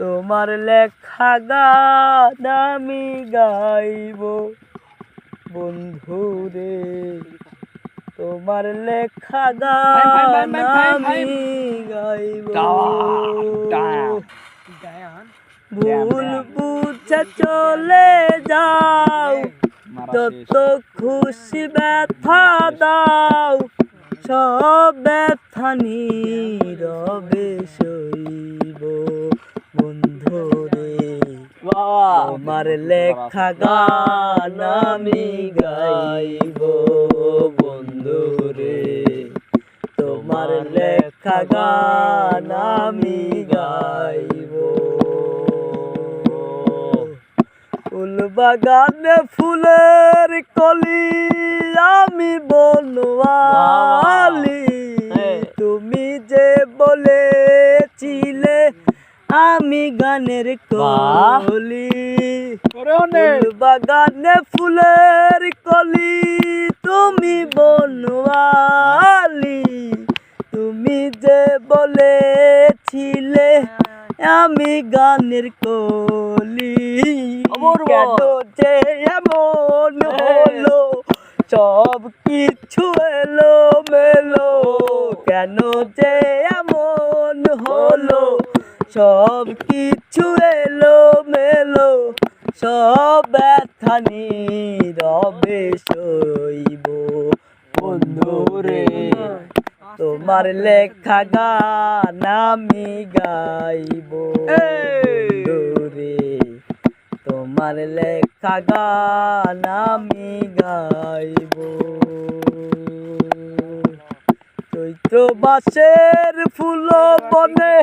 তোমার লেখা গান আমি গাইব বন্ধুরে, তোমার লেখা গান আমি গাইব। ভুল বুঝে চলে যাও, যত খুশি ব্যথা দাও, সব ব্যথা নীরবে সইব বন্ধুরে। তোমার লেখা গান আমি গাইব বন্ধুরে, তোমার লেখা গান আমি গাইব। ফুল বাগানে ফুলের কলি আমি বনওয়ালি, তুমি যে বলেছিলে আমি গানের কলি। ফুল বাগানে ফুলের কলি তুমি বনওয়ালি, তুমি যে বলেছিলে আমি গানের কলি। কেন যে এমন হলো, সব কিছু এলো মেলো, কেন যে এমন হলো, সব কিছু এলো মেলো, সব ব্যথা নীরবে সইব বন্ধুরে। তোমার লেখা গান আমি গাইব বন্ধুরে, তোমার লেখা গান আমি গাইব। চৈত্র মাসের ফুল বনে